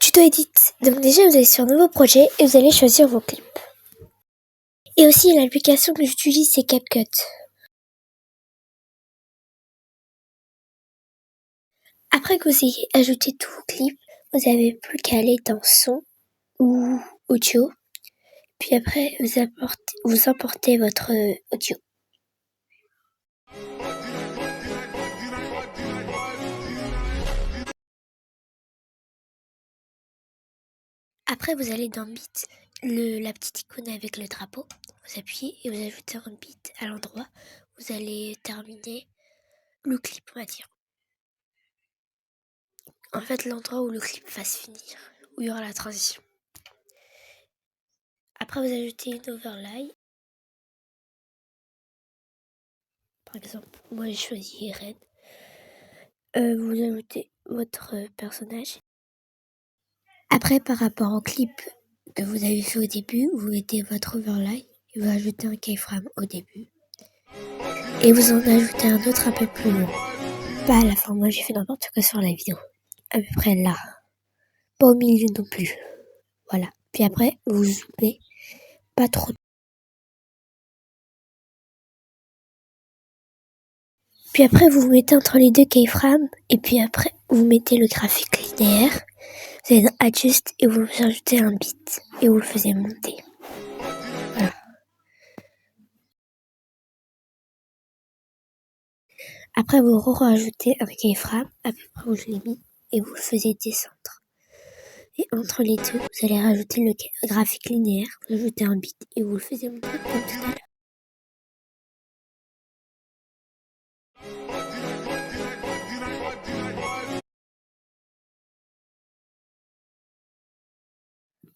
tuto edit. Donc déjà vous allez sur nouveau projet et vous allez choisir vos clips. Et aussi l'application que j'utilise c'est CapCut. Après que vous ayez ajouté tous vos clips, vous n'avez plus qu'à aller dans son ou audio. Puis après vous importez votre audio. Après vous allez dans Beat, la petite icône avec le drapeau. Vous appuyez et vous ajoutez un beat à l'endroit où vous allez terminer le clip, on va dire. En fait, l'endroit où le clip va se finir, où il y aura la transition. Après, vous ajoutez une overlay. Par exemple, moi j'ai choisi Irene. Vous ajoutez votre personnage. Après, par rapport au clip que vous avez fait au début, vous mettez votre overlay et vous ajoutez un keyframe au début. Et vous en ajoutez un autre un peu plus long. Pas à la fin, moi j'ai fait n'importe quoi sur la vidéo. À peu près là. Pas au milieu non plus. Voilà. Puis après, vous zoomez pas trop. Puis après, vous mettez entre les deux keyframes. Et puis après, vous mettez le graphique linéaire. Vous allez dans Adjust et vous ajoutez un beat. Et vous le faisiez monter. Voilà. Après, vous rajoutez un keyframe. À peu près où je l'ai mis. Et vous le faisiez descendre. Et entre les deux, vous allez rajouter le graphique linéaire. Vous ajoutez un beat. Et vous le faisiez monter comme tout à l'heure.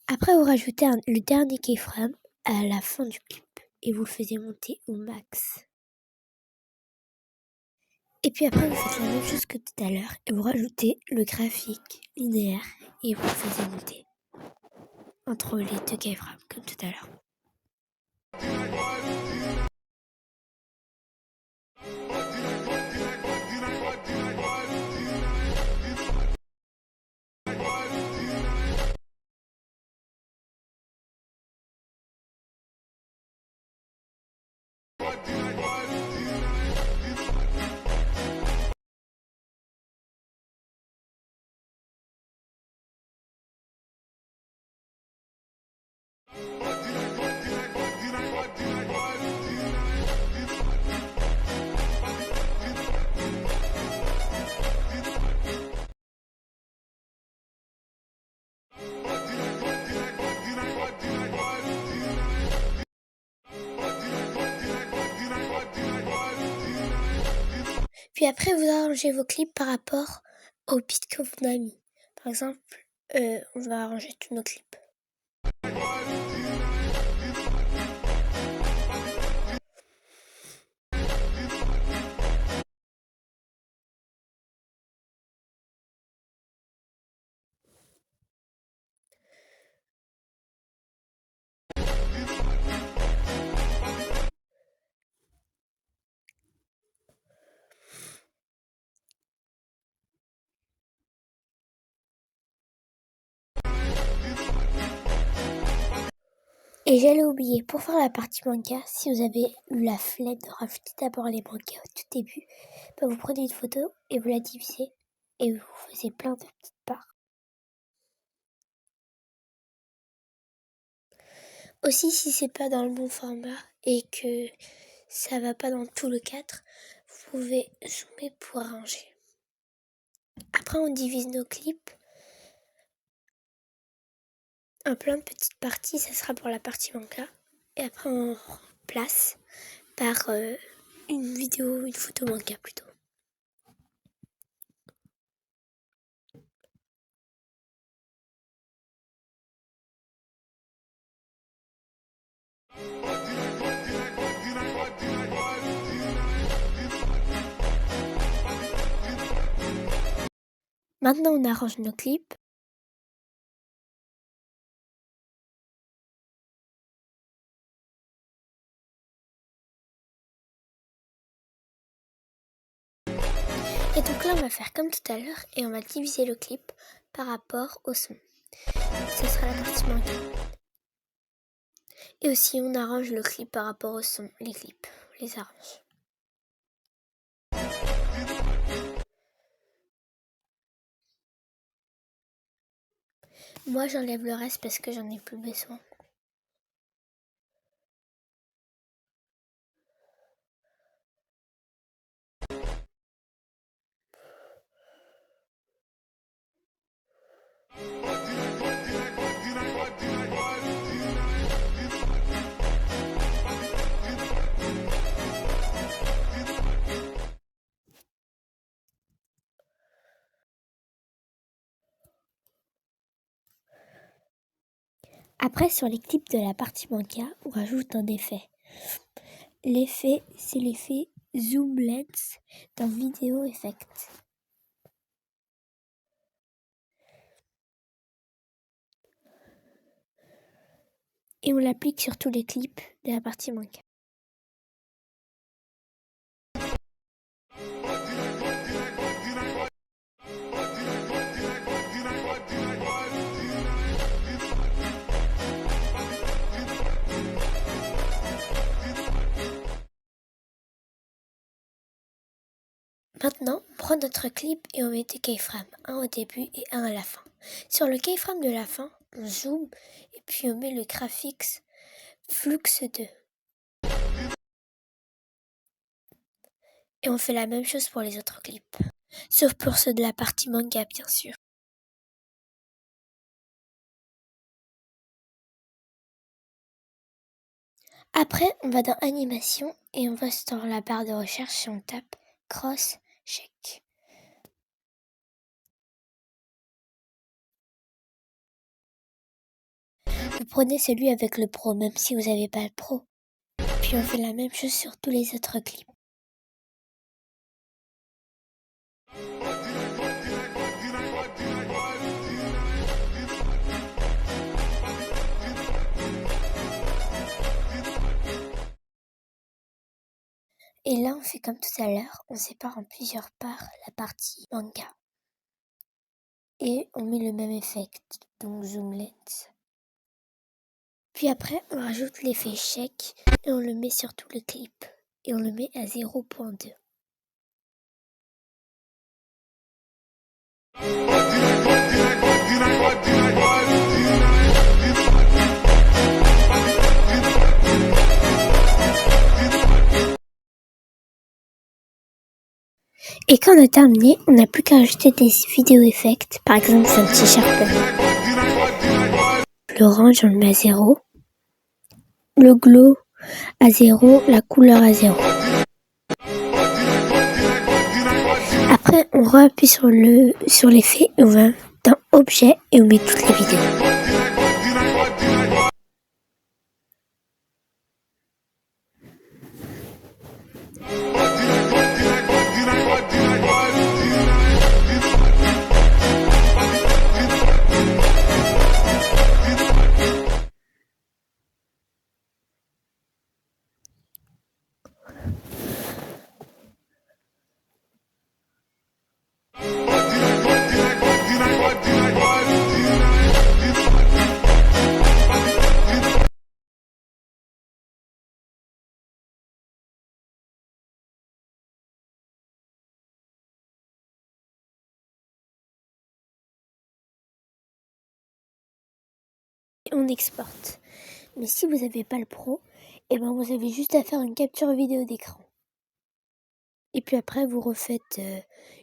Après, vous rajoutez le dernier keyframe à la fin du clip et vous le faisiez monter au max. Et puis après, vous faites la même chose que tout à l'heure et vous rajoutez le graphique linéaire et vous le faisiez monter entre les deux keyframes comme tout à l'heure. Puis après, vous arrangez vos clips par rapport au beat que vous avez mis. Par exemple, on va arranger tous nos clips. Et j'allais oublier, pour faire la partie manga, si vous avez eu la flemme de rajouter d'abord les mangas au tout début, vous prenez une photo et vous la divisez et vous faisiez plein de petites parts. Aussi, si c'est pas dans le bon format et que ça va pas dans tout le cadre, vous pouvez zoomer pour arranger. Après, on divise nos clips en plein de petites parties, ça sera pour la partie manga. Et après, on remplace par une photo manga plutôt. Maintenant, on arrange nos clips. Et donc là, on va faire comme tout à l'heure et on va diviser le clip par rapport au son. Ce sera la partie manga. Et aussi on arrange le clip par rapport au son, les clips, on les arrange. Moi j'enlève le reste parce que j'en ai plus besoin. Après, sur les clips de la partie manga, on rajoute un effet. L'effet, c'est l'effet Zoom Lens dans Video Effect. Et on l'applique sur tous les clips de la partie manga. Maintenant, on prend notre clip et on met des keyframes, un au début et un à la fin. Sur le keyframe de la fin, on zoome et puis on met le graphics Flux 2. Et on fait la même chose pour les autres clips, sauf pour ceux de la partie manga bien sûr. Après, on va dans Animation et on va dans la barre de recherche et on tape Cross Check. Vous prenez celui avec le Pro, même si vous n'avez pas le Pro. Puis on fait la même chose sur tous les autres clips. Et là, on fait comme tout à l'heure, on sépare en plusieurs parts la partie manga. Et on met le même effet, donc Zoom Lens. Puis après, on rajoute l'effet Check et on le met sur tout le clip. Et on le met à 0.2. Et quand on a terminé, on n'a plus qu'à ajouter des vidéo effects. Par exemple, c'est un petit Sharpen. L'orange, on le met à 0. Le glow à 0, la couleur à 0. Après, on appuie sur l'effet et on va dans Objet et on met toutes les vidéos. On exporte. Mais si vous n'avez pas le Pro, vous avez juste à faire une capture vidéo d'écran. Et puis après, vous refaites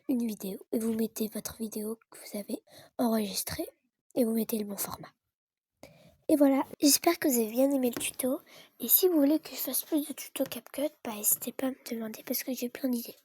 une vidéo et vous mettez votre vidéo que vous avez enregistrée et vous mettez le bon format. Et voilà, j'espère que vous avez bien aimé le tuto. Et si vous voulez que je fasse plus de tutos CapCut, n'hésitez pas à me demander parce que j'ai plein d'idées.